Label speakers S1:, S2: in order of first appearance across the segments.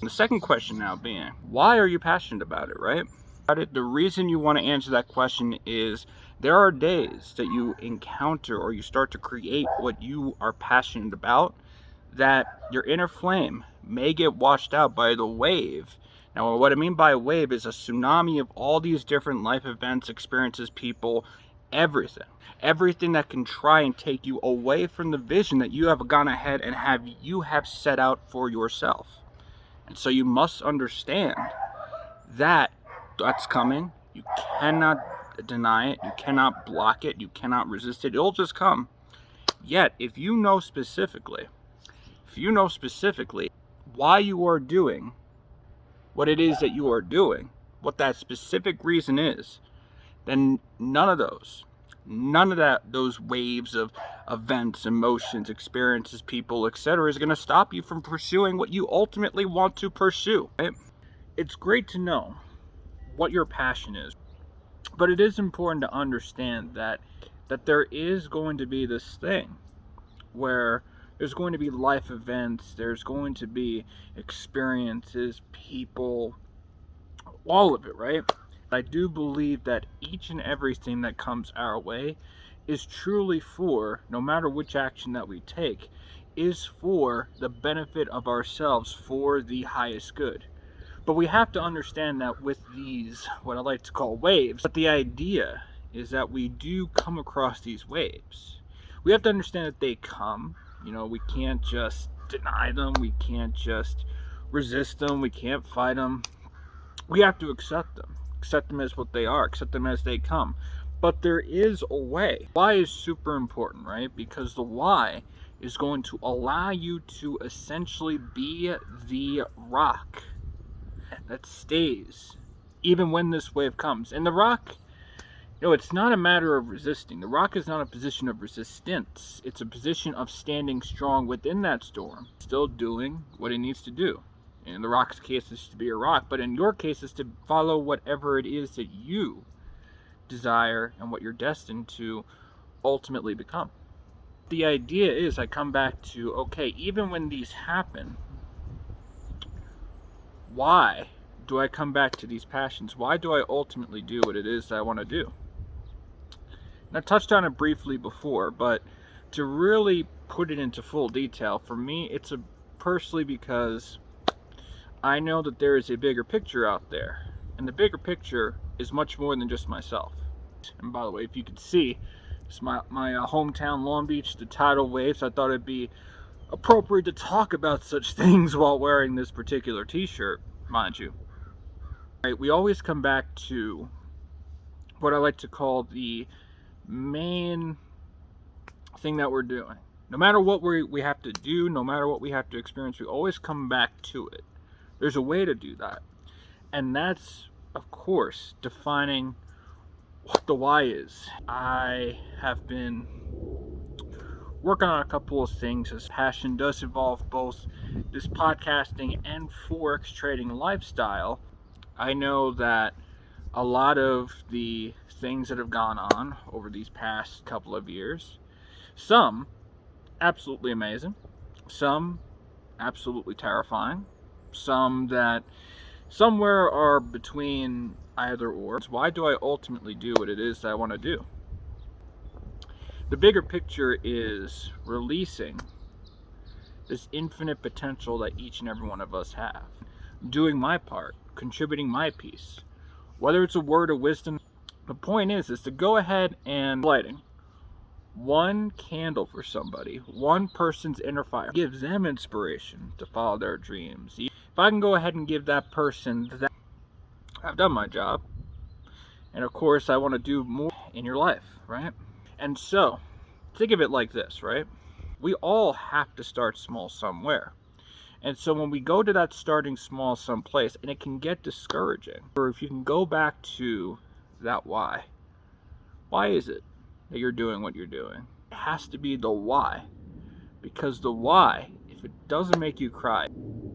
S1: The second question now being, why are you passionate about it, right? The reason you want to answer that question is there are days that you encounter or you start to create what you are passionate about that your inner flame may get washed out by the wave. Now, what I mean by a wave is a tsunami of all these different life events, experiences, people, everything. Everything that can try and take you away from the vision that you have gone ahead and have set out for yourself. And so you must understand that that's coming. You cannot deny it. You cannot block it. You cannot resist it. It'll just come. Yet, if you know specifically why you are doing what it is that you are doing, what that specific reason is, then none of those waves of events, emotions, experiences, people, etc. is going to stop you from pursuing what you ultimately want to pursue. Right? It's great to know what your passion is, but it is important to understand that there is going to be this thing where there's going to be life events, there's going to be experiences, people, all of it, right? I do believe that each and everything that comes our way is truly for, no matter which action that we take, is for the benefit of ourselves, for the highest good. But we have to understand that with these, what I like to call waves, but the idea is that we do come across these waves. We have to understand that they come. We can't just deny them. We can't just resist them. We can't fight them. We have to accept them. Accept them as what they are. Accept them as they come. But there is a way. Why is super important, right? Because the why is going to allow you to essentially be the rock that stays even when this wave comes. And the rock, it's not a matter of resisting. The rock is not a position of resistance. It's a position of standing strong within that storm, still doing what it needs to do. In the rock's case, it's to be a rock, but in your case, it's to follow whatever it is that you desire and what you're destined to ultimately become. The idea is, I come back to, okay, even when these happen, why do I come back to these passions? Why do I ultimately do what it is that I want to do? And I touched on it briefly before, but to really put it into full detail, for me, it's personally because I know that there is a bigger picture out there, and the bigger picture is much more than just myself. And by the way, if you could see, it's my hometown, Long Beach, the tidal waves. I thought it'd be appropriate to talk about such things while wearing this particular t-shirt, mind you. Right, we always come back to what I like to call the main thing that we're doing. No matter what we have to do, no matter what we have to experience, we always come back to it. There's a way to do that. And that's, of course, defining what the why is. I have been working on a couple of things. This passion does involve both this podcasting and Forex trading lifestyle. I know that a lot of the things that have gone on over these past couple of years, some absolutely amazing, some absolutely terrifying, some that somewhere are between either or. Why do I ultimately do what it is that I want to do? The bigger picture is releasing this infinite potential that each and every one of us have. Doing my part, contributing my piece. Whether it's a word of wisdom, the point is to go ahead and lighting one candle for somebody, one person's inner fire, gives them inspiration to follow their dreams. If I can go ahead and give that person that, I've done my job. And of course, I want to do more in your life, right? And so, think of it like this, right? We all have to start small somewhere. And so when we go to that starting small someplace, and it can get discouraging, or if you can go back to that why is it that you're doing what you're doing? It has to be the why. Because the why, if it doesn't make you cry,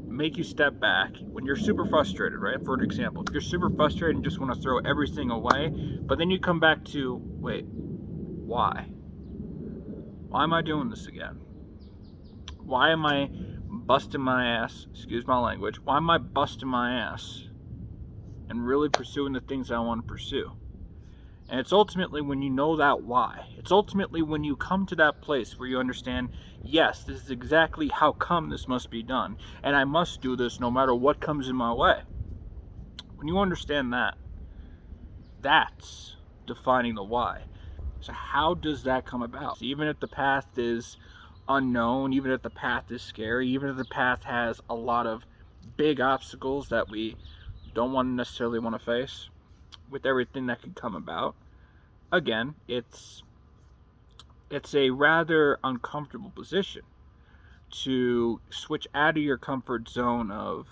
S1: make you step back, when you're super frustrated, right? For an example, if you're super frustrated and just want to throw everything away, but then you come back to, wait, why? Why am I doing this again? Why am I busting my ass, excuse my language, why am I busting my ass and really pursuing the things I want to pursue? And it's ultimately when you know that why. It's ultimately when you come to that place where you understand, yes, this is exactly how come this must be done, and I must do this no matter what comes in my way. When you understand that, that's defining the why. So how does that come about? So even if the path is unknown, even if the path is scary, even if the path has a lot of big obstacles that we don't necessarily want to face, with everything that can come about, again, it's a rather uncomfortable position to switch out of your comfort zone of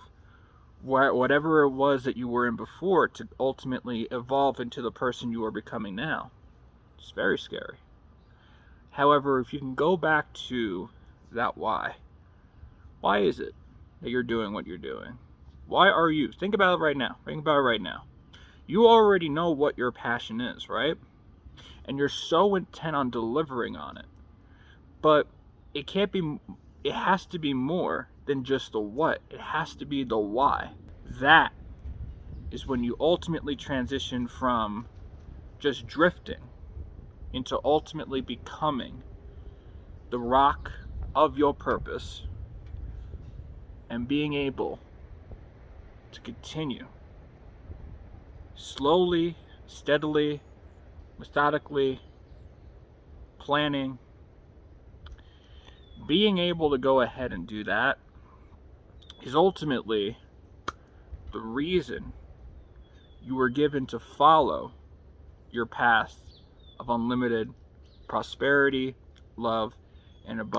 S1: whatever it was that you were in before to ultimately evolve into the person you are becoming now. It's very scary. However, if you can go back to that why is it that you're doing what you're doing? Why are you? Think about it right now. You already know what your passion is, right? And you're so intent on delivering on it. But it has to be more than just the what. It has to be the why. That is when you ultimately transition from just drifting into ultimately becoming the rock of your purpose and being able to continue slowly, steadily, methodically planning. Being able to go ahead and do that is ultimately the reason you were given to follow your path of unlimited prosperity, love, and abundance.